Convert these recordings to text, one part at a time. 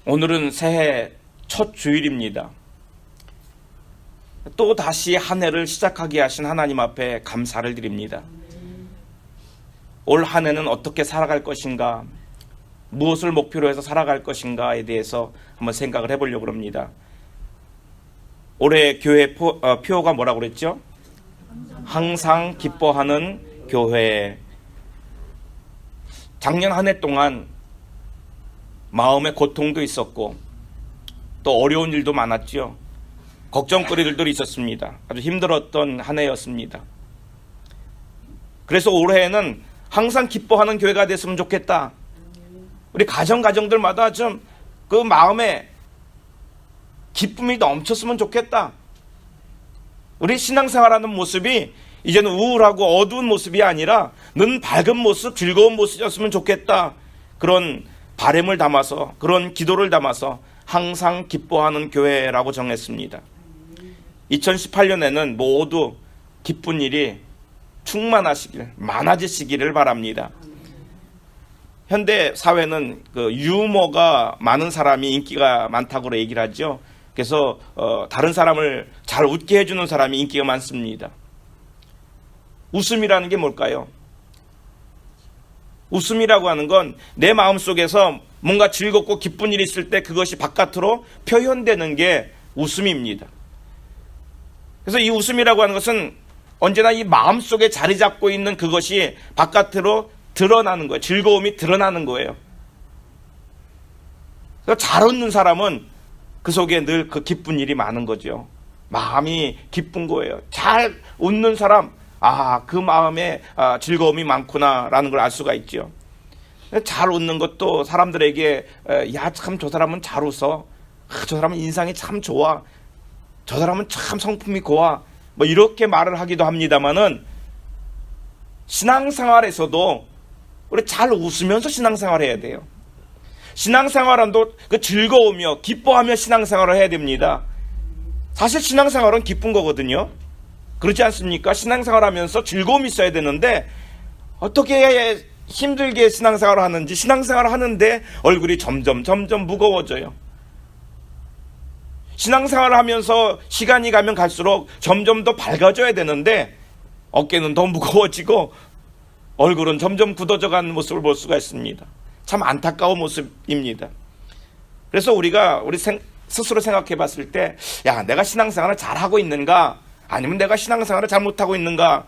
오늘은 새해 첫 주일입니다. 또 다시 한 해를 시작하게 하신 하나님 앞에 감사를 드립니다. 올 한 해는 어떻게 살아갈 것인가, 무엇을 목표로 해서 살아갈 것인가에 대해서 한번 생각을 해보려고 합니다. 올해 교회 표어가 뭐라고 그랬죠? 항상 기뻐하는 교회. 작년 한 해 동안 마음의 고통도 있었고 또 어려운 일도 많았죠. 걱정거리들도 있었습니다. 아주 힘들었던 한 해였습니다. 그래서 올해에는 항상 기뻐하는 교회가 됐으면 좋겠다. 우리 가정들마다 좀 그 마음에 기쁨이 넘쳤으면 좋겠다. 우리 신앙생활하는 모습이 이제는 우울하고 어두운 모습이 아니라 늘 밝은 모습, 즐거운 모습이었으면 좋겠다. 그런 바람을 담아서, 그런 기도를 담아서 항상 기뻐하는 교회라고 정했습니다. 2018년에는 모두 기쁜 일이 충만하시길, 많아지시기를 바랍니다. 현대 사회는 그 유머가 많은 사람이 인기가 많다고 얘기를 하죠. 그래서 다른 사람을 잘 웃게 해주는 사람이 인기가 많습니다. 웃음이라는 게 뭘까요? 웃음이라고 하는 건 내 마음속에서 뭔가 즐겁고 기쁜 일이 있을 때 그것이 바깥으로 표현되는 게 웃음입니다. 그래서 이 웃음이라고 하는 것은 언제나 이 마음속에 자리 잡고 있는 그것이 바깥으로 드러나는 거예요. 즐거움이 드러나는 거예요. 그래서 잘 웃는 사람은 그 속에 늘 그 기쁜 일이 많은 거죠. 마음이 기쁜 거예요. 잘 웃는 사람, 그 마음에 즐거움이 많구나라는 걸 알 수가 있죠. 잘 웃는 것도 사람들에게 참 저 사람은 잘 웃어. 저 사람은 인상이 참 좋아. 저 사람은 참 성품이 고와. 뭐 이렇게 말을 하기도 합니다만은 신앙생활에서도 우리 잘 웃으면서 신앙생활을 해야 돼요. 신앙생활도 그 즐거우며 기뻐하며 신앙생활을 해야 됩니다. 사실 신앙생활은 기쁜 거거든요. 그렇지 않습니까? 신앙생활하면서 즐거움이 있어야 되는데 어떻게 힘들게 신앙생활을 하는지 신앙생활을 하는데 얼굴이 점점 무거워져요. 신앙생활을 하면서 시간이 가면 갈수록 점점 더 밝아져야 되는데 어깨는 더 무거워지고 얼굴은 점점 굳어져가는 모습을 볼 수가 있습니다. 참 안타까운 모습입니다. 그래서 우리가 우리 스스로 생각해 봤을 때 내가 신앙생활을 잘하고 있는가 아니면 내가 신앙생활을 잘못하고 있는가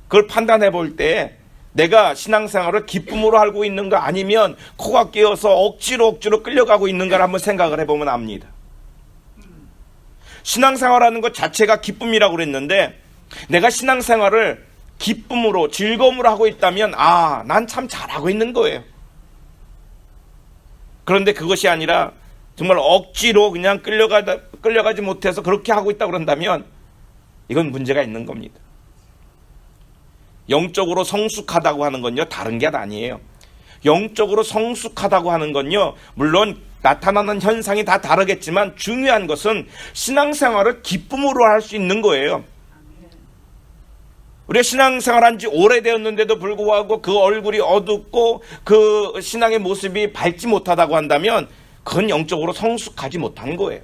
그걸 판단해 볼 때 내가 신앙생활을 기쁨으로 하고 있는가 아니면 코가 끼어서 억지로 끌려가고 있는가를 한번 생각을 해보면 압니다. 신앙생활하는 것 자체가 기쁨이라고 그랬는데 내가 신앙생활을 기쁨으로 즐거움으로 하고 있다면 난 참 잘하고 있는 거예요. 그런데 그것이 아니라 정말 억지로 그냥 끌려가지 못해서 그렇게 하고 있다고 그런다면 이건 문제가 있는 겁니다. 영적으로 성숙하다고 하는 건요 다른 게 아니에요. 영적으로 성숙하다고 하는 건요 물론 나타나는 현상이 다 다르겠지만 중요한 것은 신앙생활을 기쁨으로 할 수 있는 거예요. 우리가 신앙생활한 지 오래되었는데도 불구하고 그 얼굴이 어둡고 그 신앙의 모습이 밝지 못하다고 한다면 그건 영적으로 성숙하지 못한 거예요.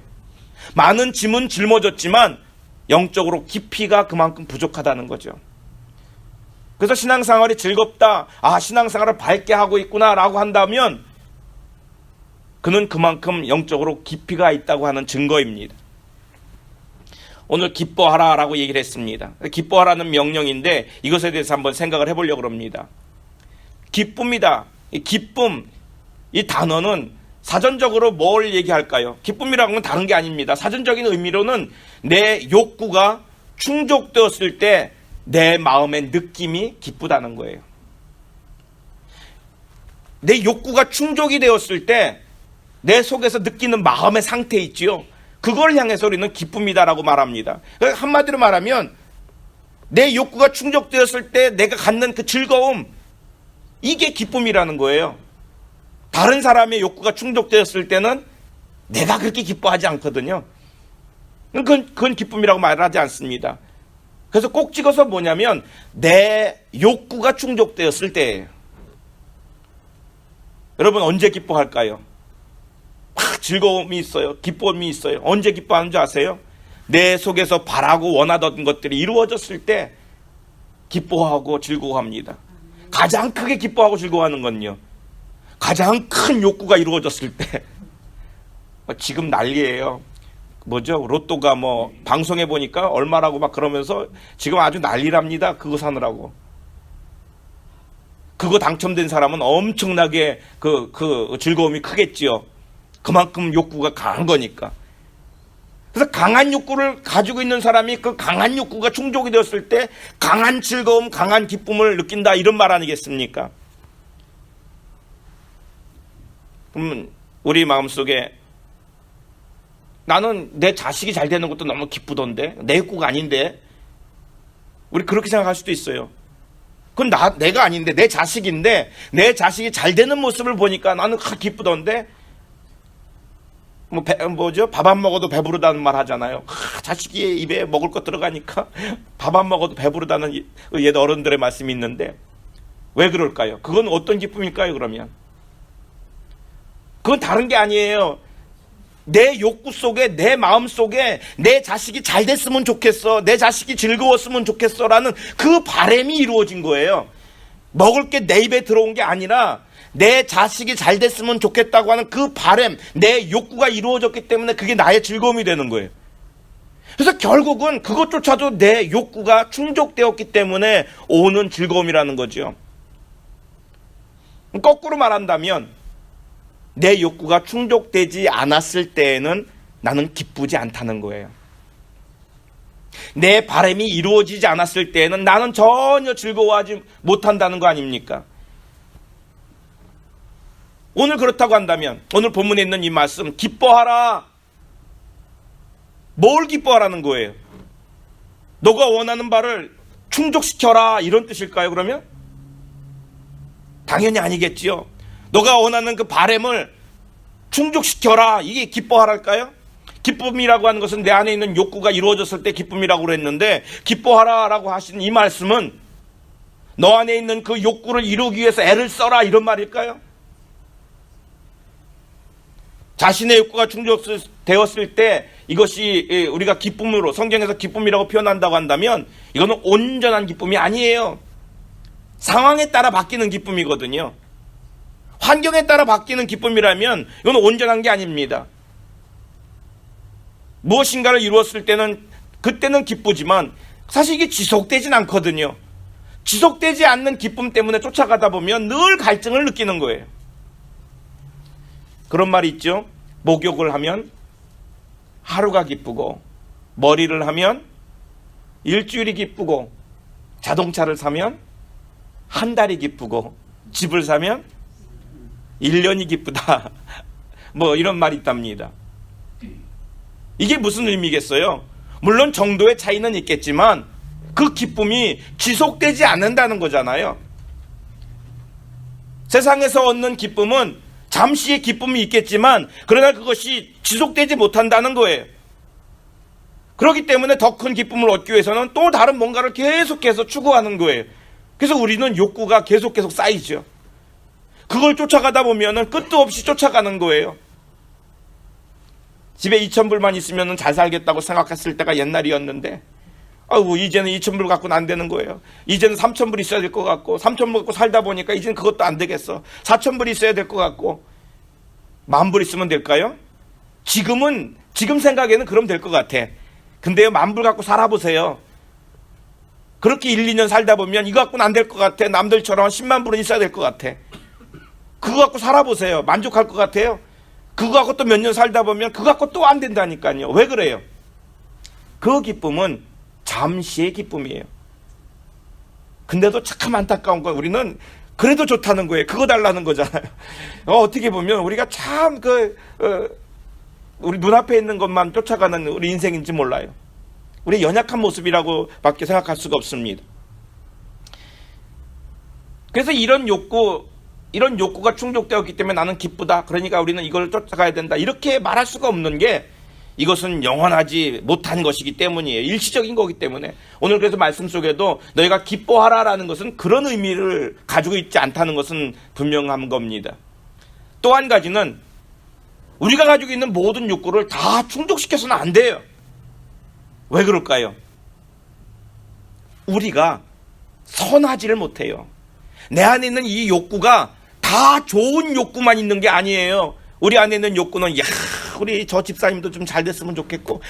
많은 짐은 짊어졌지만 영적으로 깊이가 그만큼 부족하다는 거죠. 그래서 신앙생활이 즐겁다, 신앙생활을 밝게 하고 있구나 라고 한다면 그는 그만큼 영적으로 깊이가 있다고 하는 증거입니다. 오늘 기뻐하라 라고 얘기를 했습니다. 기뻐하라는 명령인데 이것에 대해서 한번 생각을 해보려고 합니다. 기쁨이다. 기쁨, 이 단어는 사전적으로 뭘 얘기할까요? 기쁨이라는 건 다른 게 아닙니다. 사전적인 의미로는 내 욕구가 충족되었을 때 내 마음의 느낌이 기쁘다는 거예요. 내 욕구가 충족이 되었을 때 내 속에서 느끼는 마음의 상태 있지요. 그걸 향해서 우리는 기쁨이다라고 말합니다. 한마디로 말하면 내 욕구가 충족되었을 때 내가 갖는 그 즐거움, 이게 기쁨이라는 거예요. 다른 사람의 욕구가 충족되었을 때는 내가 그렇게 기뻐하지 않거든요. 그건 기쁨이라고 말을 하지 않습니다. 그래서 꼭 찍어서 뭐냐면 내 욕구가 충족되었을 때예요. 여러분 언제 기뻐할까요? 즐거움이 있어요. 기쁨이 있어요. 언제 기뻐하는 줄 아세요? 내 속에서 바라고 원하던 것들이 이루어졌을 때 기뻐하고 즐거워합니다. 가장 크게 기뻐하고 즐거워하는 건요, 가장 큰 욕구가 이루어졌을 때. 지금 난리예요. 뭐죠? 로또가 뭐 방송에 보니까 얼마라고 막 그러면서 지금 아주 난리랍니다. 그거 사느라고. 그거 당첨된 사람은 엄청나게 그 즐거움이 크겠지요. 그만큼 욕구가 강한 거니까. 그래서 강한 욕구를 가지고 있는 사람이 그 강한 욕구가 충족이 되었을 때 강한 즐거움, 강한 기쁨을 느낀다, 이런 말 아니겠습니까? 그러면 우리 마음속에 나는 내 자식이 잘 되는 것도 너무 기쁘던데, 내 욕구가 아닌데, 우리 그렇게 생각할 수도 있어요. 그건 내가 아닌데, 내 자식인데, 내 자식이 잘 되는 모습을 보니까 나는 기쁘던데, 밥 안 먹어도 배부르다는 말 하잖아요. 자식이 입에 먹을 거 들어가니까 밥 안 먹어도 배부르다는 옛 어른들의 말씀이 있는데, 왜 그럴까요? 그건 어떤 기쁨일까요, 그러면? 그건 다른 게 아니에요. 내 욕구 속에, 내 마음 속에 내 자식이 잘 됐으면 좋겠어, 내 자식이 즐거웠으면 좋겠어 라는 그 바람이 이루어진 거예요. 먹을 게 내 입에 들어온 게 아니라 내 자식이 잘 됐으면 좋겠다고 하는 그 바람, 내 욕구가 이루어졌기 때문에 그게 나의 즐거움이 되는 거예요. 그래서 결국은 그것조차도 내 욕구가 충족되었기 때문에 오는 즐거움이라는 거죠. 거꾸로 말한다면 내 욕구가 충족되지 않았을 때에는 나는 기쁘지 않다는 거예요. 내 바람이 이루어지지 않았을 때에는 나는 전혀 즐거워하지 못한다는 거 아닙니까? 오늘 그렇다고 한다면 오늘 본문에 있는 이 말씀, 기뻐하라. 뭘 기뻐하라는 거예요? 너가 원하는 바를 충족시켜라, 이런 뜻일까요, 그러면? 당연히 아니겠지요. 너가 원하는 그 바람을 충족시켜라, 이게 기뻐하랄까요? 기쁨이라고 하는 것은 내 안에 있는 욕구가 이루어졌을 때 기쁨이라고 그랬는데, 기뻐하라라고 하신 이 말씀은 너 안에 있는 그 욕구를 이루기 위해서 애를 써라, 이런 말일까요? 자신의 욕구가 충족되었을 때 이것이 우리가 기쁨으로, 성경에서 기쁨이라고 표현한다고 한다면 이거는 온전한 기쁨이 아니에요. 상황에 따라 바뀌는 기쁨이거든요. 환경에 따라 바뀌는 기쁨이라면 이건 온전한 게 아닙니다. 무엇인가를 이루었을 때는 그때는 기쁘지만 사실 이게 지속되진 않거든요. 지속되지 않는 기쁨 때문에 쫓아가다 보면 늘 갈증을 느끼는 거예요. 그런 말이 있죠. 목욕을 하면 하루가 기쁘고, 머리를 하면 일주일이 기쁘고, 자동차를 사면 한 달이 기쁘고, 집을 사면 1년이 기쁘다. 뭐 이런 말이 있답니다. 이게 무슨 의미겠어요? 물론 정도의 차이는 있겠지만 그 기쁨이 지속되지 않는다는 거잖아요. 세상에서 얻는 기쁨은 잠시의 기쁨이 있겠지만 그러나 그것이 지속되지 못한다는 거예요. 그렇기 때문에 더 큰 기쁨을 얻기 위해서는 또 다른 뭔가를 계속해서 추구하는 거예요. 그래서 우리는 욕구가 계속 쌓이죠. 그걸 쫓아가다 보면은 끝도 없이 쫓아가는 거예요. 집에 2,000불만 있으면 잘 살겠다고 생각했을 때가 옛날이었는데, 아이고, 이제는 2,000불 갖고는 안 되는 거예요. 이제는 3,000불 있어야 될 것 같고, 3,000불 갖고 살다 보니까 이제는 그것도 안 되겠어. 4,000불 있어야 될 것 같고, 10,000불 있으면 될까요? 지금 생각에는 그럼 될 것 같아. 근데요, 10,000불 갖고 살아보세요. 그렇게 1, 2년 살다 보면 이거 갖고는 안 될 것 같아. 남들처럼 10만 불은 있어야 될 것 같아. 그거 갖고 살아보세요. 만족할 것 같아요? 그거 갖고 또 몇 년 살다 보면 그거 갖고 또 안 된다니까요. 왜 그래요? 그 기쁨은 잠시의 기쁨이에요. 근데도 참 안타까운 건 우리는 그래도 좋다는 거예요. 그거 달라는 거잖아요. 어떻게 보면 우리가 참 우리 눈앞에 있는 것만 쫓아가는 우리 인생인지 몰라요. 우리 연약한 모습이라고 밖에 생각할 수가 없습니다. 그래서 이런 욕구가 충족되었기 때문에 나는 기쁘다. 그러니까 우리는 이걸 쫓아가야 된다. 이렇게 말할 수가 없는 게 이것은 영원하지 못한 것이기 때문이에요. 일시적인 거기 때문에. 오늘 그래서 말씀 속에도 너희가 기뻐하라라는 것은 그런 의미를 가지고 있지 않다는 것은 분명한 겁니다. 또 한 가지는 우리가 가지고 있는 모든 욕구를 다 충족시켜서는 안 돼요. 왜 그럴까요? 우리가 선하지를 못해요. 내 안에 있는 이 욕구가 다 좋은 욕구만 있는 게 아니에요. 우리 안에 있는 욕구는 우리 저 집사님도 좀 잘 됐으면 좋겠고,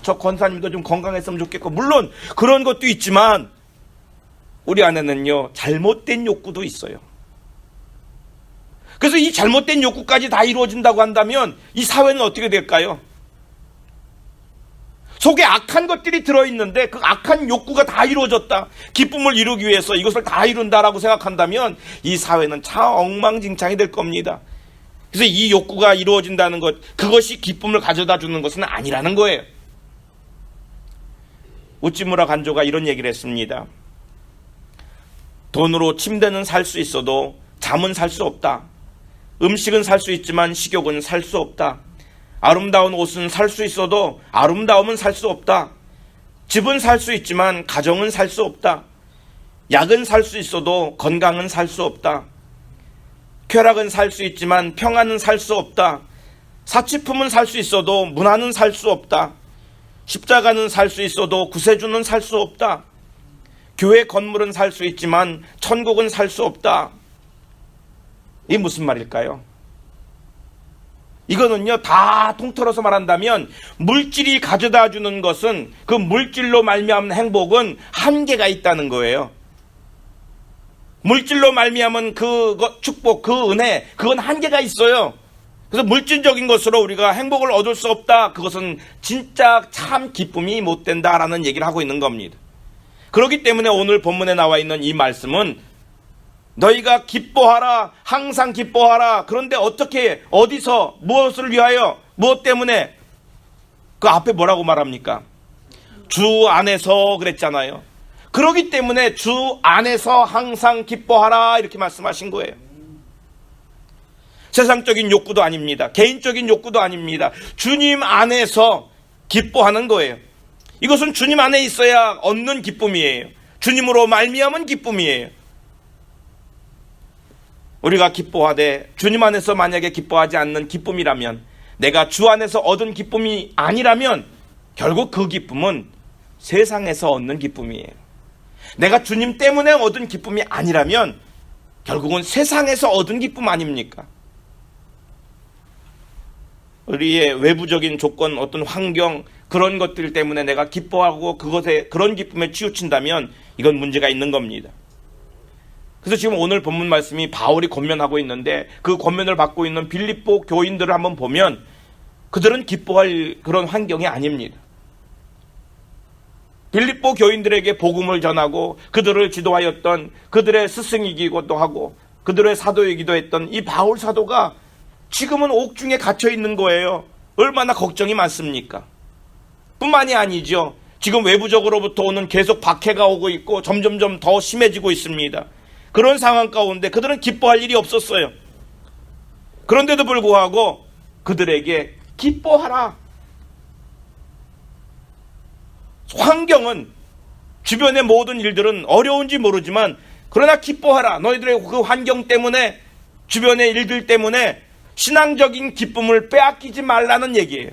저 권사님도 좀 건강했으면 좋겠고, 물론 그런 것도 있지만 우리 안에는요 잘못된 욕구도 있어요. 그래서 이 잘못된 욕구까지 다 이루어진다고 한다면 이 사회는 어떻게 될까요? 속에 악한 것들이 들어있는데 그 악한 욕구가 다 이루어졌다, 기쁨을 이루기 위해서 이것을 다 이룬다라고 생각한다면 이 사회는 참 엉망진창이 될 겁니다. 그래서 이 욕구가 이루어진다는 것, 그것이 기쁨을 가져다 주는 것은 아니라는 거예요. 우찌무라 간조가 이런 얘기를 했습니다. 돈으로 침대는 살 수 있어도 잠은 살 수 없다. 음식은 살 수 있지만 식욕은 살 수 없다. 아름다운 옷은 살 수 있어도 아름다움은 살 수 없다. 집은 살 수 있지만 가정은 살 수 없다. 약은 살 수 있어도 건강은 살 수 없다. 쾌락은 살 수 있지만 평안은 살 수 없다. 사치품은 살 수 있어도 문화는 살 수 없다. 십자가는 살 수 있어도 구세주는 살 수 없다. 교회 건물은 살 수 있지만 천국은 살 수 없다. 이게 무슨 말일까요? 이거는요 다 통틀어서 말한다면 물질이 가져다 주는 것은, 그 물질로 말미암은 행복은 한계가 있다는 거예요. 물질로 말미암은 그 축복, 그 은혜, 그건 한계가 있어요. 그래서 물질적인 것으로 우리가 행복을 얻을 수 없다, 그것은 진짜 참 기쁨이 못 된다라는 얘기를 하고 있는 겁니다. 그렇기 때문에 오늘 본문에 나와 있는 이 말씀은 너희가 기뻐하라, 항상 기뻐하라. 그런데 어떻게, 어디서, 무엇을 위하여, 무엇 때문에? 그 앞에 뭐라고 말합니까? 주 안에서 그랬잖아요. 그렇기 때문에 주 안에서 항상 기뻐하라 이렇게 말씀하신 거예요. 세상적인 욕구도 아닙니다. 개인적인 욕구도 아닙니다. 주님 안에서 기뻐하는 거예요. 이것은 주님 안에 있어야 얻는 기쁨이에요. 주님으로 말미암은 기쁨이에요. 우리가 기뻐하되 주님 안에서 만약에 기뻐하지 않는 기쁨이라면, 내가 주 안에서 얻은 기쁨이 아니라면 결국 그 기쁨은 세상에서 얻는 기쁨이에요. 내가 주님 때문에 얻은 기쁨이 아니라면 결국은 세상에서 얻은 기쁨 아닙니까? 우리의 외부적인 조건, 어떤 환경, 그런 것들 때문에 내가 기뻐하고 그것에, 그런 기쁨에 치우친다면 이건 문제가 있는 겁니다. 그래서 지금 오늘 본문 말씀이 바울이 권면하고 있는데, 그 권면을 받고 있는 빌립보 교인들을 한번 보면 그들은 기뻐할 그런 환경이 아닙니다. 빌립보 교인들에게 복음을 전하고 그들을 지도하였던 그들의 스승이기도 하고 그들의 사도이기도 했던 이 바울 사도가 지금은 옥중에 갇혀 있는 거예요. 얼마나 걱정이 많습니까? 뿐만이 아니죠. 지금 외부적으로부터 오는 계속 박해가 오고 있고 점점점 더 심해지고 있습니다. 그런 상황 가운데 그들은 기뻐할 일이 없었어요. 그런데도 불구하고 그들에게 기뻐하라. 환경은, 주변의 모든 일들은 어려운지 모르지만 그러나 기뻐하라. 너희들의 그 환경 때문에, 주변의 일들 때문에 신앙적인 기쁨을 빼앗기지 말라는 얘기예요.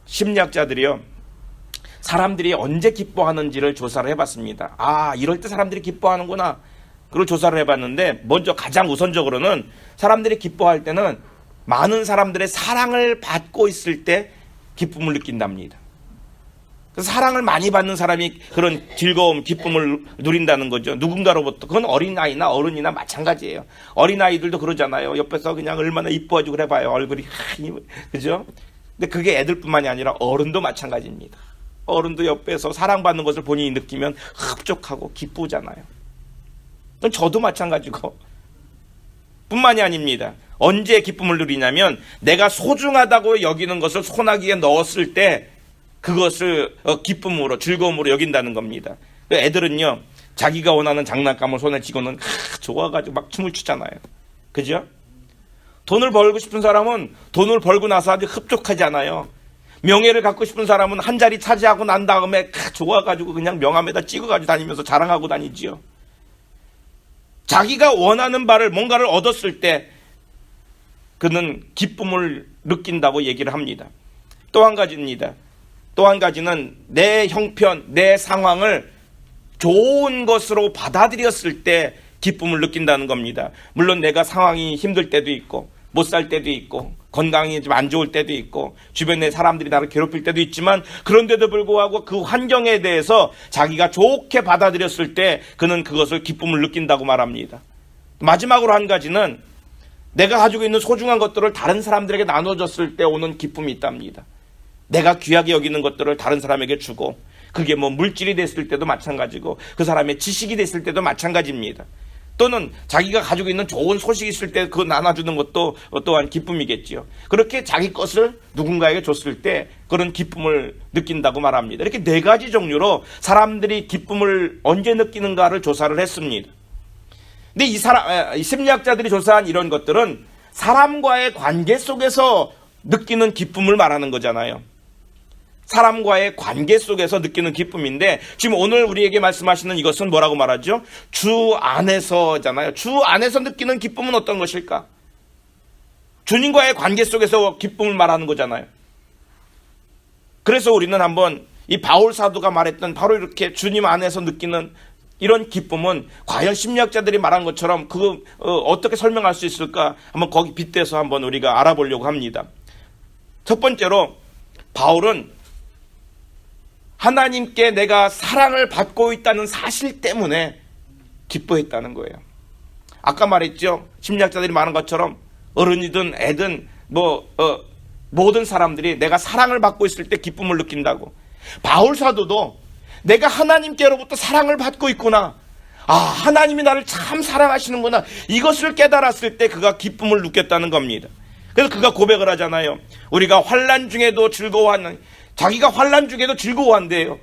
심리학자들이요, 사람들이 언제 기뻐하는지를 조사를 해봤습니다. 이럴 때 사람들이 기뻐하는구나. 그걸 조사를 해봤는데, 먼저 가장 우선적으로는 사람들이 기뻐할 때는 많은 사람들의 사랑을 받고 있을 때 기쁨을 느낀답니다. 그래서 사랑을 많이 받는 사람이 그런 즐거움, 기쁨을 누린다는 거죠. 누군가로부터. 그건 어린아이나 어른이나 마찬가지예요. 어린아이들도 그러잖아요. 옆에서 그냥 얼마나 이뻐가지고 그래봐요. 얼굴이 그죠? 근데 그게 애들뿐만이 아니라 어른도 마찬가지입니다. 어른도 옆에서 사랑받는 것을 본인이 느끼면 흡족하고 기쁘잖아요. 저도 마찬가지고. 뿐만이 아닙니다. 언제 기쁨을 누리냐면 내가 소중하다고 여기는 것을 소나기에 넣었을 때 그것을 기쁨으로, 즐거움으로 여긴다는 겁니다. 애들은요, 자기가 원하는 장난감을 손에 쥐고는 좋아가지고 막 춤을 추잖아요. 그죠? 돈을 벌고 싶은 사람은 돈을 벌고 나서 아주 흡족하지 않아요. 명예를 갖고 싶은 사람은 한 자리 차지하고 난 다음에 좋아가지고 그냥 명함에다 찍어가지고 다니면서 자랑하고 다니지요. 자기가 원하는 바를, 뭔가를 얻었을 때 그는 기쁨을 느낀다고 얘기를 합니다. 또 한 가지입니다. 또 한 가지는 내 형편, 내 상황을 좋은 것으로 받아들였을 때 기쁨을 느낀다는 겁니다. 물론 내가 상황이 힘들 때도 있고 못 살 때도 있고 건강이 좀 안 좋을 때도 있고 주변에 사람들이 나를 괴롭힐 때도 있지만, 그런데도 불구하고 그 환경에 대해서 자기가 좋게 받아들였을 때 그는 그것을 기쁨을 느낀다고 말합니다. 마지막으로 한 가지는 내가 가지고 있는 소중한 것들을 다른 사람들에게 나눠줬을 때 오는 기쁨이 있답니다. 내가 귀하게 여기는 것들을 다른 사람에게 주고, 그게 뭐 물질이 됐을 때도 마찬가지고 그 사람의 지식이 됐을 때도 마찬가지입니다. 또는 자기가 가지고 있는 좋은 소식이 있을 때 그거 나눠주는 것도 또한 기쁨이겠지요. 그렇게 자기 것을 누군가에게 줬을 때 그런 기쁨을 느낀다고 말합니다. 이렇게 네 가지 종류로 사람들이 기쁨을 언제 느끼는가를 조사를 했습니다. 근데 이 심리학자들이 조사한 이런 것들은 사람과의 관계 속에서 느끼는 기쁨을 말하는 거잖아요. 사람과의 관계 속에서 느끼는 기쁨인데, 지금 오늘 우리에게 말씀하시는 이것은 뭐라고 말하죠? 주 안에서잖아요. 주 안에서 느끼는 기쁨은 어떤 것일까? 주님과의 관계 속에서 기쁨을 말하는 거잖아요. 그래서 우리는 한번 이 바울 사도가 말했던 바로 이렇게 주님 안에서 느끼는 이런 기쁨은 과연 심리학자들이 말한 것처럼 어떻게 설명할 수 있을까? 한번 거기 빗대서 한번 우리가 알아보려고 합니다. 첫 번째로 바울은 하나님께 내가 사랑을 받고 있다는 사실 때문에 기뻐했다는 거예요. 아까 말했죠. 심리학자들이 말한 것처럼 어른이든 애든 모든 사람들이 내가 사랑을 받고 있을 때 기쁨을 느낀다고. 바울 사도도 내가 하나님께로부터 사랑을 받고 있구나, 하나님이 나를 참 사랑하시는구나, 이것을 깨달았을 때 그가 기쁨을 느꼈다는 겁니다. 그래서 그가 고백을 하잖아요. 우리가 환난 중에도 즐거워하는, 자기가 환난 중에도 즐거워한대요.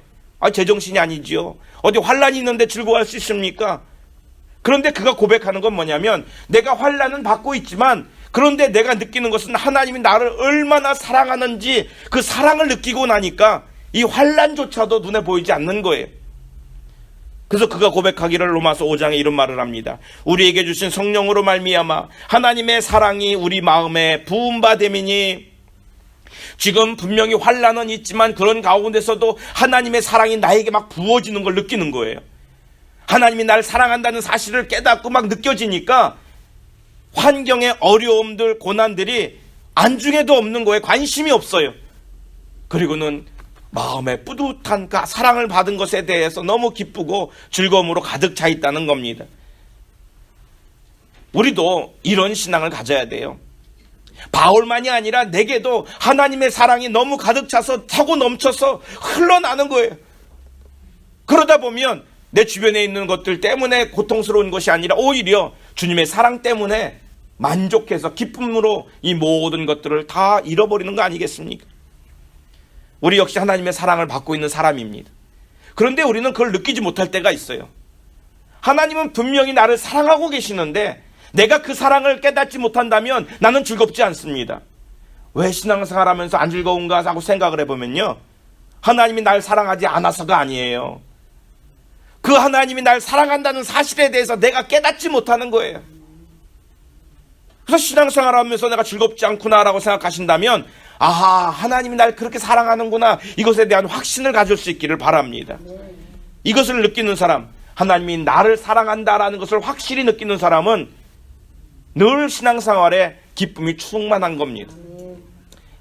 제정신이 아니지요. 어디 환난이 있는데 즐거워할 수 있습니까? 그런데 그가 고백하는 건 뭐냐면, 내가 환난은 받고 있지만 그런데 내가 느끼는 것은 하나님이 나를 얼마나 사랑하는지 그 사랑을 느끼고 나니까 이 환난조차도 눈에 보이지 않는 거예요. 그래서 그가 고백하기를 로마서 5장에 이런 말을 합니다. 우리에게 주신 성령으로 말미암아 하나님의 사랑이 우리 마음에 부음받음이니, 지금 분명히 환난은 있지만 그런 가운데서도 하나님의 사랑이 나에게 막 부어지는 걸 느끼는 거예요. 하나님이 나를 사랑한다는 사실을 깨닫고 막 느껴지니까 환경의 어려움들, 고난들이 안중에도 없는 거에 관심이 없어요. 그리고는 마음에 뿌듯한 그 사랑을 받은 것에 대해서 너무 기쁘고 즐거움으로 가득 차 있다는 겁니다. 우리도 이런 신앙을 가져야 돼요. 바울만이 아니라 내게도 하나님의 사랑이 너무 가득 차서 차고 넘쳐서 흘러나는 거예요. 그러다 보면 내 주변에 있는 것들 때문에 고통스러운 것이 아니라 오히려 주님의 사랑 때문에 만족해서 기쁨으로 이 모든 것들을 다 잃어버리는 거 아니겠습니까? 우리 역시 하나님의 사랑을 받고 있는 사람입니다. 그런데 우리는 그걸 느끼지 못할 때가 있어요. 하나님은 분명히 나를 사랑하고 계시는데 내가 그 사랑을 깨닫지 못한다면 나는 즐겁지 않습니다. 왜 신앙생활하면서 안 즐거운가 하고 생각을 해보면요, 하나님이 날 사랑하지 않아서가 아니에요. 그 하나님이 날 사랑한다는 사실에 대해서 내가 깨닫지 못하는 거예요. 그래서 신앙생활하면서 내가 즐겁지 않구나라고 생각하신다면, 하나님이 날 그렇게 사랑하는구나, 이것에 대한 확신을 가질 수 있기를 바랍니다. 이것을 느끼는 사람, 하나님이 나를 사랑한다라는 것을 확실히 느끼는 사람은 늘 신앙생활에 기쁨이 충만한 겁니다.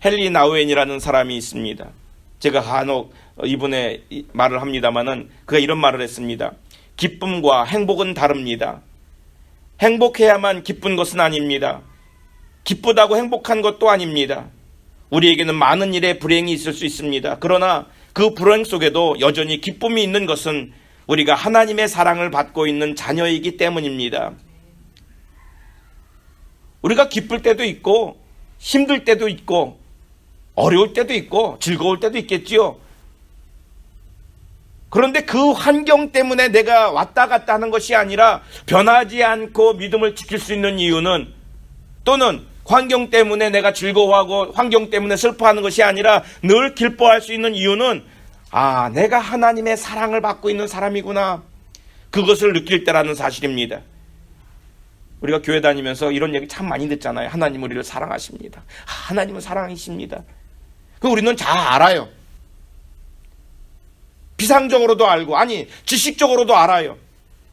헨리 나우엔이라는 사람이 있습니다. 제가 간혹 이분의 말을 합니다마는 그가 이런 말을 했습니다. 기쁨과 행복은 다릅니다. 행복해야만 기쁜 것은 아닙니다. 기쁘다고 행복한 것도 아닙니다. 우리에게는 많은 일에 불행이 있을 수 있습니다. 그러나 그 불행 속에도 여전히 기쁨이 있는 것은 우리가 하나님의 사랑을 받고 있는 자녀이기 때문입니다. 우리가 기쁠 때도 있고 힘들 때도 있고 어려울 때도 있고 즐거울 때도 있겠지요. 그런데 그 환경 때문에 내가 왔다 갔다 하는 것이 아니라 변하지 않고 믿음을 지킬 수 있는 이유는, 또는 환경 때문에 내가 즐거워하고 환경 때문에 슬퍼하는 것이 아니라 늘 기뻐할 수 있는 이유는, 내가 하나님의 사랑을 받고 있는 사람이구나, 그것을 느낄 때라는 사실입니다. 우리가 교회 다니면서 이런 얘기 참 많이 듣잖아요. 하나님 우리를 사랑하십니다. 하나님은 사랑이십니다. 그 우리는 잘 알아요. 비상적으로도 알고, 아니 지식적으로도 알아요.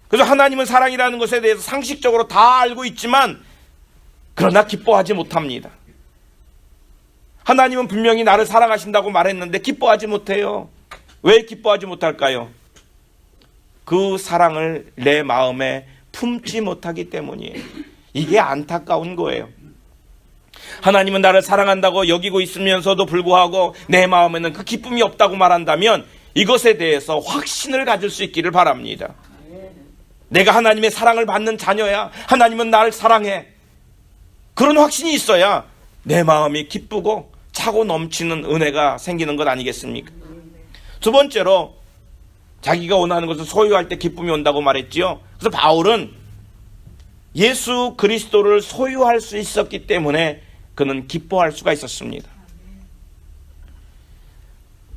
그래서 하나님은 사랑이라는 것에 대해서 상식적으로 다 알고 있지만 그러나 기뻐하지 못합니다. 하나님은 분명히 나를 사랑하신다고 말했는데 기뻐하지 못해요. 왜 기뻐하지 못할까요? 그 사랑을 내 마음에 품지 못하기 때문이에요. 이게 안타까운 거예요. 하나님은 나를 사랑한다고 여기고 있으면서도 불구하고 내 마음에는 그 기쁨이 없다고 말한다면 이것에 대해서 확신을 가질 수 있기를 바랍니다. 내가 하나님의 사랑을 받는 자녀야. 하나님은 나를 사랑해. 그런 확신이 있어야 내 마음이 기쁘고 차고 넘치는 은혜가 생기는 것 아니겠습니까? 두 번째로 자기가 원하는 것을 소유할 때 기쁨이 온다고 말했지요. 그래서 바울은 예수 그리스도를 소유할 수 있었기 때문에 그는 기뻐할 수가 있었습니다.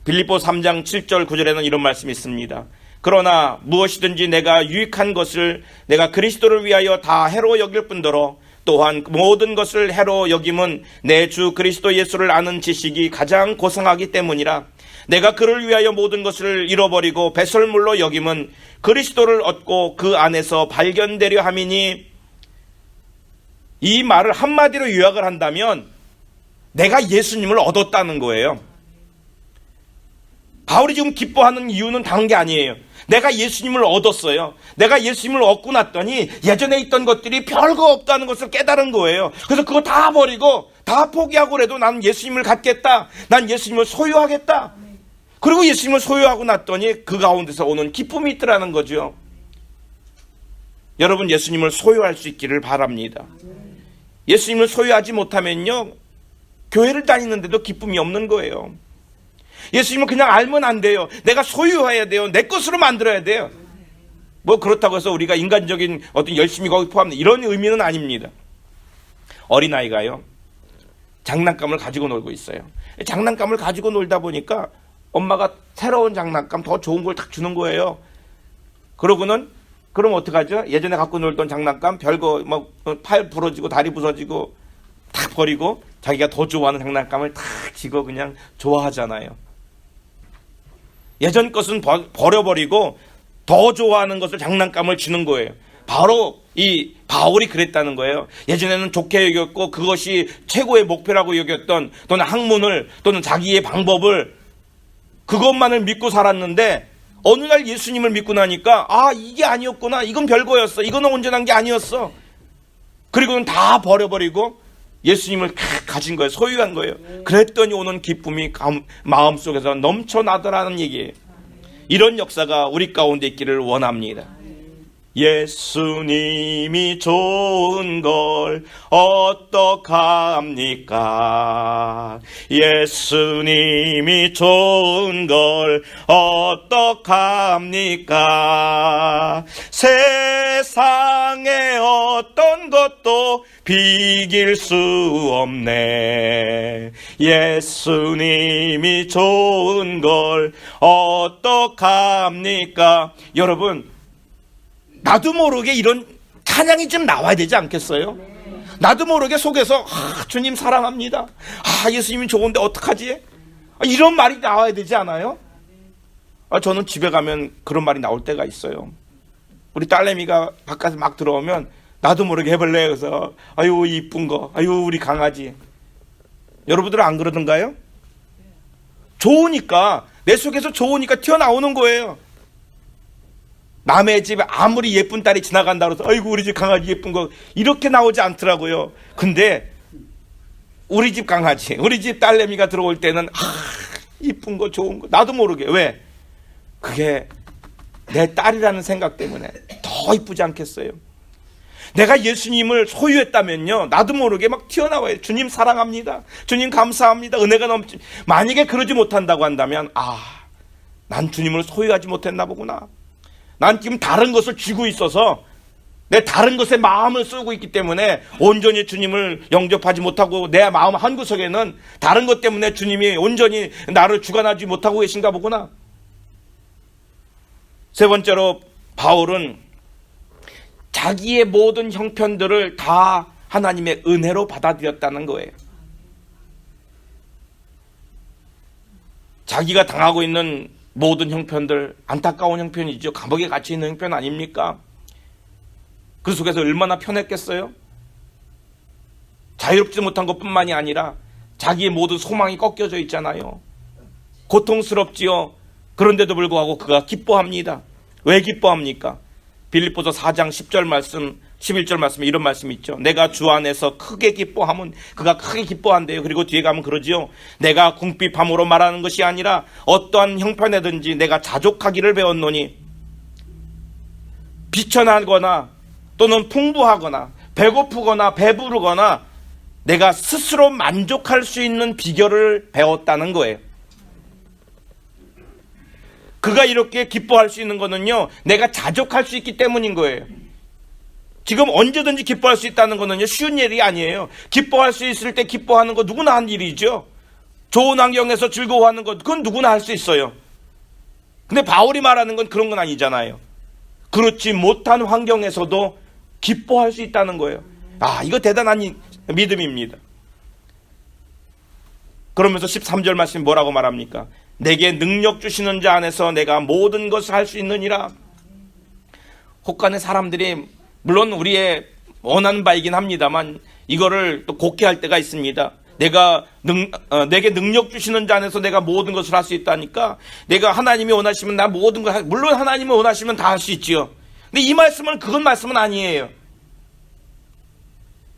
빌립보 3장 7절 9절에는 이런 말씀이 있습니다. 그러나 무엇이든지 내가 유익한 것을 내가 그리스도를 위하여 다 해로 여길 뿐더러 또한 모든 것을 해로 여김은 내 주 그리스도 예수를 아는 지식이 가장 고상하기 때문이라. 내가 그를 위하여 모든 것을 잃어버리고 배설물로 여김은 그리스도를 얻고 그 안에서 발견되려 함이니. 이 말을 한마디로 요약을 한다면 내가 예수님을 얻었다는 거예요. 바울이 지금 기뻐하는 이유는 다른 게 아니에요. 내가 예수님을 얻었어요. 내가 예수님을 얻고 났더니 예전에 있던 것들이 별거 없다는 것을 깨달은 거예요. 그래서 그거 다 버리고 다 포기하고 그래도 나는 예수님을 갖겠다. 난 예수님을 소유하겠다. 그리고 예수님을 소유하고 났더니 그 가운데서 오는 기쁨이 있더라는 거죠. 여러분, 예수님을 소유할 수 있기를 바랍니다. 예수님을 소유하지 못하면요, 교회를 다니는데도 기쁨이 없는 거예요. 예수님을 그냥 알면 안 돼요. 내가 소유해야 돼요. 내 것으로 만들어야 돼요. 뭐 그렇다고 해서 우리가 인간적인 어떤 열심히 거기 포함된 이런 의미는 아닙니다. 어린아이가요, 장난감을 가지고 놀고 있어요. 장난감을 가지고 놀다 보니까 엄마가 새로운 장난감 더 좋은 걸 딱 주는 거예요. 그러고는 그럼 어떡하죠? 예전에 갖고 놀던 장난감 별거 뭐 팔 부러지고 다리 부서지고 탁 버리고 자기가 더 좋아하는 장난감을 탁 지고 그냥 좋아하잖아요. 예전 것은 버려버리고 더 좋아하는 것을 장난감을 주는 거예요. 바로 이 바울이 그랬다는 거예요. 예전에는 좋게 여겼고 그것이 최고의 목표라고 여겼던, 또는 학문을, 또는 자기의 방법을, 그것만을 믿고 살았는데 어느 날 예수님을 믿고 나니까 이게 아니었구나. 이건 별거였어. 이거는 온전한 게 아니었어. 그리고는 다 버려버리고 예수님을 가진 거예요. 소유한 거예요. 그랬더니 오는 기쁨이 마음속에서 넘쳐나더라는 얘기예요. 이런 역사가 우리 가운데 있기를 원합니다. 예수님이 좋은 걸 어떡합니까? 예수님이 좋은 걸 어떡합니까? 세상에 어떤 것도 비길 수 없네. 예수님이 좋은 걸 어떡합니까? 여러분, 나도 모르게 이런 찬양이 좀 나와야 되지 않겠어요? 나도 모르게 속에서 주님 사랑합니다. 예수님이 좋은데 어떡하지? 이런 말이 나와야 되지 않아요? 저는 집에 가면 그런 말이 나올 때가 있어요. 우리 딸내미가 바깥에 막 들어오면 나도 모르게 해볼래. 그래서 아유 이쁜 거, 아유 우리 강아지. 여러분들은 안 그러던가요? 좋으니까, 내 속에서 좋으니까 튀어나오는 거예요. 남의 집에 아무리 예쁜 딸이 지나간다 그래서 아이고 우리 집 강아지 예쁜 거, 이렇게 나오지 않더라고요. 근데 우리 집 강아지, 우리 집 딸내미가 들어올 때는 이쁜 거 좋은 거, 나도 모르게. 왜? 그게 내 딸이라는 생각 때문에 더 이쁘지 않겠어요? 내가 예수님을 소유했다면요, 나도 모르게 막 튀어나와요. 주님 사랑합니다. 주님 감사합니다. 은혜가 넘치. 만약에 그러지 못한다고 한다면 난 주님을 소유하지 못했나 보구나. 난 지금 다른 것을 쥐고 있어서 내 다른 것에 마음을 쓰고 있기 때문에 온전히 주님을 영접하지 못하고 내 마음 한구석에는 다른 것 때문에 주님이 온전히 나를 주관하지 못하고 계신가 보구나. 세 번째로 바울은 자기의 모든 형편들을 다 하나님의 은혜로 받아들였다는 거예요. 자기가 당하고 있는 모든 형편들, 안타까운 형편이죠. 감옥에 갇혀 있는 형편 아닙니까? 그 속에서 얼마나 편했겠어요? 자유롭지 못한 것뿐만이 아니라 자기의 모든 소망이 꺾여져 있잖아요. 고통스럽지요. 그런데도 불구하고 그가 기뻐합니다. 왜 기뻐합니까? 빌립보서 4장 10절 말씀, 11절 말씀에 이런 말씀이 있죠. 내가 주 안에서 크게 기뻐함은, 그가 크게 기뻐한대요. 그리고 뒤에 가면 그러지요. 내가 궁핍함으로 말하는 것이 아니라 어떠한 형편에든지 내가 자족하기를 배웠노니, 비천하거나 또는 풍부하거나 배고프거나 배부르거나 내가 스스로 만족할 수 있는 비결을 배웠다는 거예요. 그가 이렇게 기뻐할 수 있는 거는요, 내가 자족할 수 있기 때문인 거예요. 지금 언제든지 기뻐할 수 있다는 거는요, 쉬운 일이 아니에요. 기뻐할 수 있을 때 기뻐하는 거 누구나 한 일이죠. 좋은 환경에서 즐거워하는 것, 그건 누구나 할 수 있어요. 근데 바울이 말하는 건 그런 건 아니잖아요. 그렇지 못한 환경에서도 기뻐할 수 있다는 거예요. 아, 이거 대단한 믿음입니다. 그러면서 13절 말씀 뭐라고 말합니까? 내게 능력 주시는 자 안에서 내가 모든 것을 할 수 있느니라. 혹간의 사람들이 물론 우리의 원하는 바이긴 합니다만 이거를 또 곡해 할 때가 있습니다. 내게 능력 주시는 자 안에서 내가 모든 것을 할 수 있다니까, 내가 하나님이 원하시면 나 모든 걸 물론 하나님이 원하시면 다 할 수 있지요. 근데 이 말씀은 그건 말씀은 아니에요.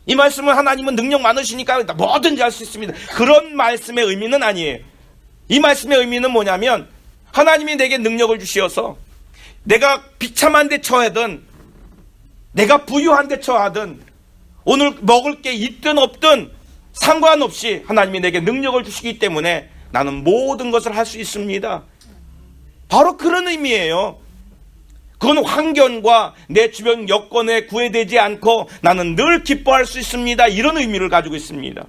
이 말씀은 하나님은 능력 많으시니까 뭐든지 할 수 있습니다. 그런 말씀의 의미는 아니에요. 이 말씀의 의미는 뭐냐면, 하나님이 내게 능력을 주시어서 내가 비참한 데 처하든 내가 부유한 데 처하든 오늘 먹을 게 있든 없든 상관없이 하나님이 내게 능력을 주시기 때문에 나는 모든 것을 할 수 있습니다. 바로 그런 의미예요. 그건 환경과 내 주변 여건에 구애되지 않고 나는 늘 기뻐할 수 있습니다. 이런 의미를 가지고 있습니다.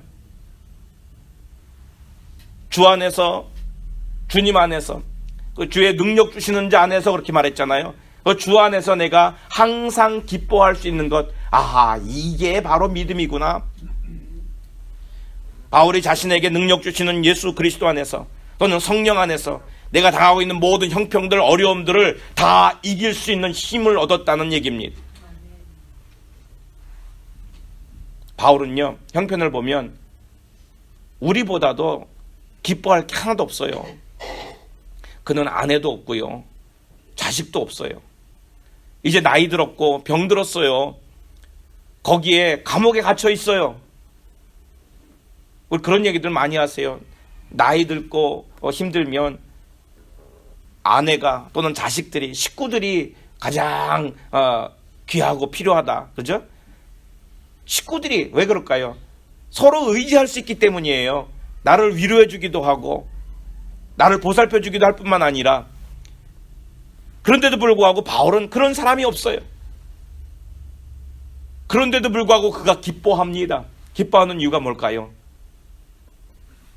주 안에서, 주님 안에서, 그 주의 능력 주시는 자 안에서 그렇게 말했잖아요. 그 주 안에서 내가 항상 기뻐할 수 있는 것, 아하, 이게 바로 믿음이구나. 바울이 자신에게 능력 주시는 예수 그리스도 안에서 또는 성령 안에서 내가 당하고 있는 모든 형편들, 어려움들을 다 이길 수 있는 힘을 얻었다는 얘기입니다. 바울은요, 형편을 보면 우리보다도 기뻐할 게 하나도 없어요. 그는 아내도 없고요, 자식도 없어요. 이제 나이 들었고 병 들었어요. 거기에 감옥에 갇혀 있어요. 우리 그런 얘기들 많이 하세요. 나이 들고 힘들면 아내가 또는 자식들이, 식구들이 가장 귀하고 필요하다. 그죠? 식구들이 왜 그럴까요? 서로 의지할 수 있기 때문이에요. 나를 위로해 주기도 하고 나를 보살펴 주기도 할 뿐만 아니라. 그런데도 불구하고 바울은 그런 사람이 없어요. 그런데도 불구하고 그가 기뻐합니다. 기뻐하는 이유가 뭘까요?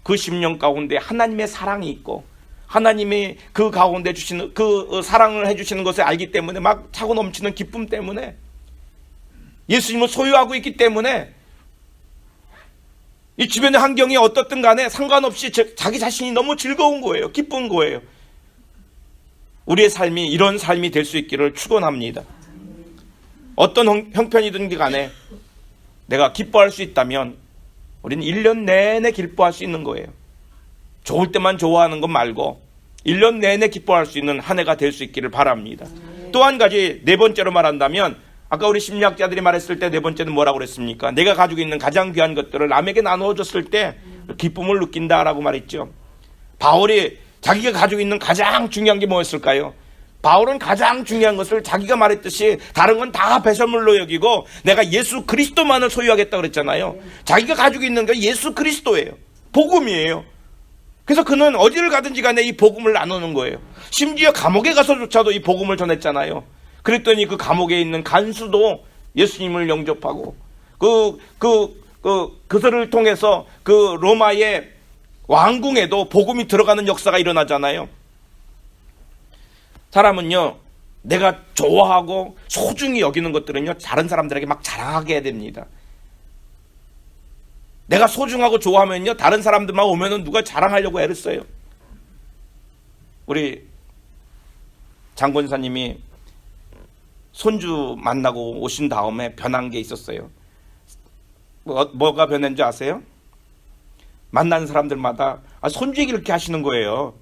그 심령 가운데 하나님의 사랑이 있고 하나님이 그 가운데 주시는 그 사랑을 해주시는 것을 알기 때문에, 막 차고 넘치는 기쁨 때문에, 예수님을 소유하고 있기 때문에 이 주변의 환경이 어떻든 간에 상관없이 자기 자신이 너무 즐거운 거예요. 기쁜 거예요. 우리의 삶이 이런 삶이 될 수 있기를 축원합니다. 어떤 형편이든 간에 내가 기뻐할 수 있다면 우리는 1년 내내 기뻐할 수 있는 거예요. 좋을 때만 좋아하는 것 말고 1년 내내 기뻐할 수 있는 한 해가 될 수 있기를 바랍니다. 또 한 가지, 네 번째로 말한다면, 아까 우리 심리학자들이 말했을 때 네 번째는 뭐라고 그랬습니까? 내가 가지고 있는 가장 귀한 것들을 남에게 나누어 줬을 때 기쁨을 느낀다라고 말했죠. 바울이 자기가 가지고 있는 가장 중요한 게 뭐였을까요? 바울은 가장 중요한 것을 자기가 말했듯이 다른 건 다 배설물로 여기고 내가 예수 그리스도만을 소유하겠다고 그랬잖아요. 자기가 가지고 있는 게 예수 그리스도예요. 복음이에요. 그래서 그는 어디를 가든지 간에 이 복음을 나누는 거예요. 심지어 감옥에 가서조차도 이 복음을 전했잖아요. 그랬더니 그 감옥에 있는 간수도 예수님을 영접하고 그들을 통해서 그 로마의 왕궁에도 복음이 들어가는 역사가 일어나잖아요. 사람은요, 내가 좋아하고 소중히 여기는 것들은요, 다른 사람들에게 막 자랑하게 해야 됩니다. 내가 소중하고 좋아하면요, 다른 사람들만 오면은 누가 자랑하려고 애를 써요. 우리 장권사님이 손주 만나고 오신 다음에 변한 게 있었어요. 뭐가 변한지 아세요? 만나는 사람들마다 손주 얘기를 이렇게 하시는 거예요.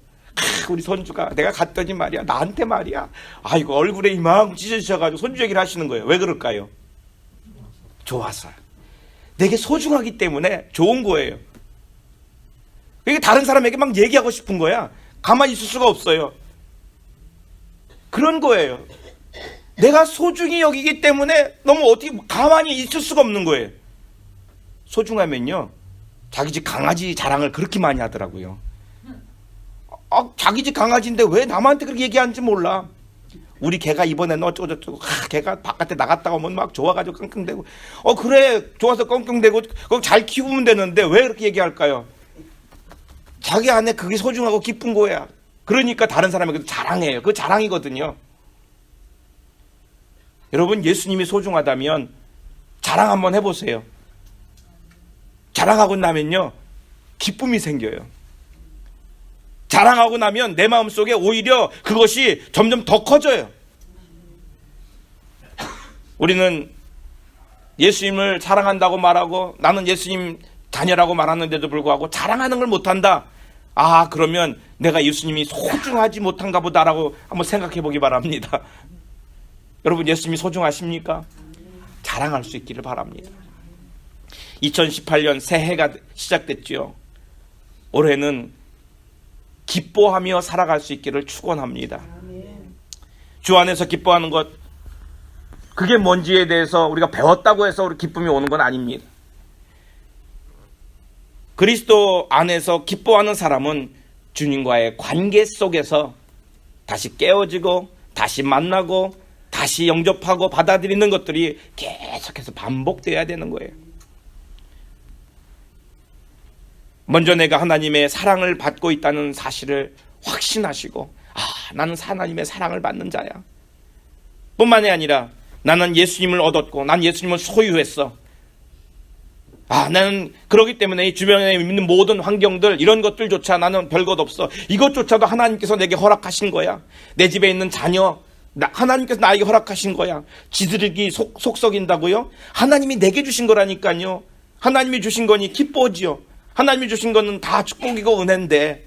우리 손주가, 내가 갔더니 말이야, 나한테 말이야, 아이고 얼굴에 이만큼 찢어지셔가지고 손주 얘기를 하시는 거예요. 왜 그럴까요? 좋아서. 내게 소중하기 때문에 좋은 거예요. 그게 다른 사람에게 막 얘기하고 싶은 거야. 가만히 있을 수가 없어요. 그런 거예요. 내가 소중히 여기기 때문에 너무 어떻게 가만히 있을 수가 없는 거예요. 소중하면요, 자기 집 강아지 자랑을 그렇게 많이 하더라고요. 자기 집 강아지인데 왜 남한테 그렇게 얘기하는지 몰라. 우리 개가 이번에는 어쩌고저쩌고, 개가 바깥에 나갔다 오면 막 좋아가지고 끙끙대고, 그래, 좋아서 끙끙대고 그거 잘 키우면 되는데 왜 그렇게 얘기할까요? 자기 안에 그게 소중하고 기쁜 거야. 그러니까 다른 사람에게도 자랑해요. 그거 자랑이거든요. 여러분, 예수님이 소중하다면 자랑 한번 해보세요. 자랑하고 나면요, 기쁨이 생겨요. 자랑하고 나면 내 마음속에 오히려 그것이 점점 더 커져요. 우리는 예수님을 사랑한다고 말하고 나는 예수님 자녀라고 말하는데도 불구하고 자랑하는 걸 못한다. 그러면 내가 예수님이 소중하지 못한가 보다라고 한번 생각해 보기 바랍니다. 여러분, 예수님이 소중하십니까? 자랑할 수 있기를 바랍니다. 2018년 새해가 시작됐죠. 올해는 기뻐하며 살아갈 수 있기를 축원합니다. 주 안에서 기뻐하는 것, 그게 뭔지에 대해서 우리가 배웠다고 해서 우리 기쁨이 오는 건 아닙니다. 그리스도 안에서 기뻐하는 사람은 주님과의 관계 속에서 다시 깨어지고 다시 만나고 다시 영접하고 받아들이는 것들이 계속해서 반복돼야 되는 거예요. 먼저 내가 하나님의 사랑을 받고 있다는 사실을 확신하시고, 나는 하나님의 사랑을 받는 자야. 뿐만이 아니라 나는 예수님을 얻었고 난 예수님을 소유했어. 나는 그러기 때문에 이 주변에 있는 모든 환경들, 이런 것들조차 나는 별것 없어. 이것조차도 하나님께서 내게 허락하신 거야. 내 집에 있는 자녀, 하나님께서 나에게 허락하신 거야. 지들이 속 썩인다고요? 하나님이 내게 주신 거라니까요. 하나님이 주신 거니 기뻐지요. 하나님이 주신 거는 다 축복이고 은혜인데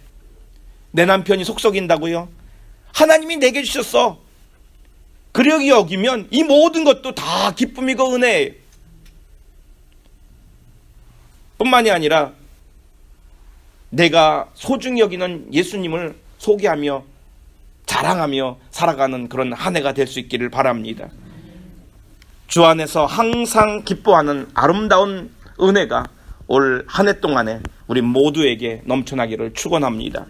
내 남편이 속 썩인다고요? 하나님이 내게 주셨어. 그러기 여기면 이 모든 것도 다 기쁨이고 은혜예요. 뿐만이 아니라 내가 소중히 여기는 예수님을 소개하며 자랑하며 살아가는 그런 한 해가 될 수 있기를 바랍니다. 주 안에서 항상 기뻐하는 아름다운 은혜가 올 한 해 동안에 우리 모두에게 넘쳐나기를 축원합니다.